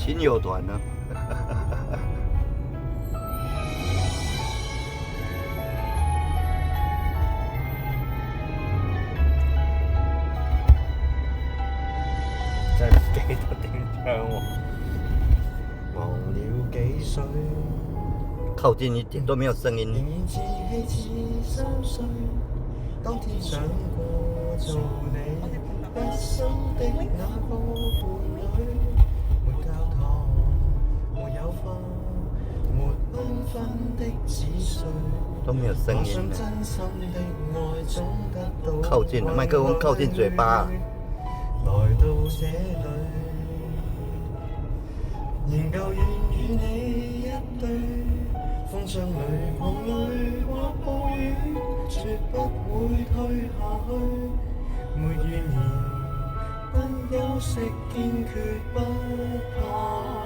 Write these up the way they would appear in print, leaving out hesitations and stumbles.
亲友团呢、真係唔記得點唱喎。忘了幾歲，靠近一點都沒有聲仍音。然自欺似3歲。當天想過做你一生的那個伴侶，沒教堂，沒有花，沒繽紛的紙碎。都沒有聲我想音呢。真心的愛總得到靠近麥克風，靠近嘴巴。來到這裏，仍舊願與你一對。風霜裏狂淚或暴雨，絕不會退下去。沒怨言，不休息，堅決不怕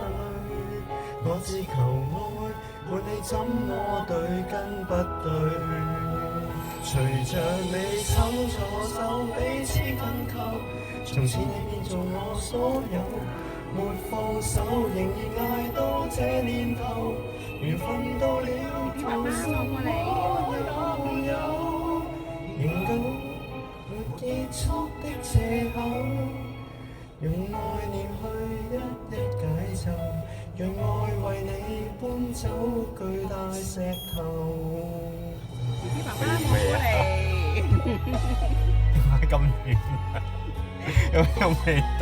累。我只求愛，管你怎麼對跟不對。隨着你手在我手，彼此緊扣。從此你變做我所有，沒放手，仍然捱到這年頭。緣分到了頭，什麼也沒有，仍舊沒結束的借口。用愛念去一一解咒，讓愛為你搬走巨大石頭。爸爸冇過嚟，點解咁遠啊？有味道。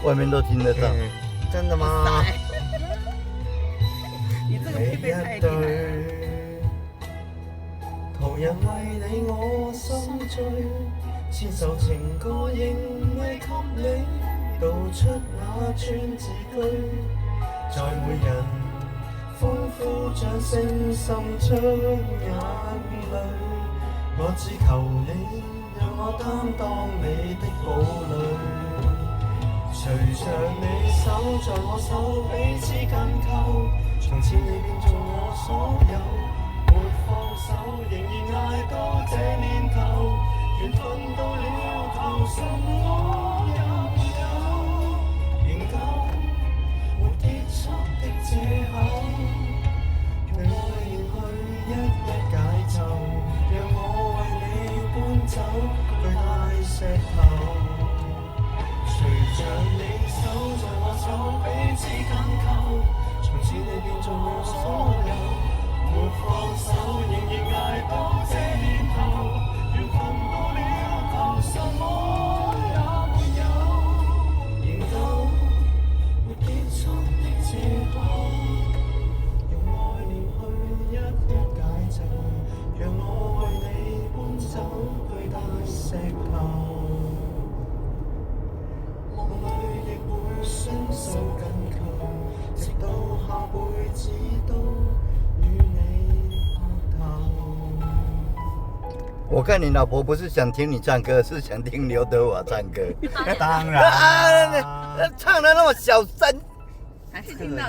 外面都聽得到。真的嗎？你這個你配備太一厲害了。對，途人為你我心醉，千首情歌仍未給你道出那串字句，在每人歡呼掌聲滲出眼淚。我只求你讓我擔當你的堡壘。隨着你手在我手，彼此緊扣，從此你變做我所有，沒放手，仍然捱到這年頭，緣分到了頭，什麼也沒有，仍舊沒結束的借口，讓愛念去一一解咒，讓我為你搬走巨大石頭。隨着你手在我手，彼此緊扣，從此你變做我所有，沒放手，仍然捱到這年頭，緣分到了頭，什麼也沒有，仍舊沒結束的借口，用愛念去一一解咒，讓我為你搬走巨大石頭。雙手緊扣，直到下輩子都與你拍頭。我看你老婆不是想聽你唱歌，是想聽劉德華唱歌。當然，唱得那麼小聲。還是聽到的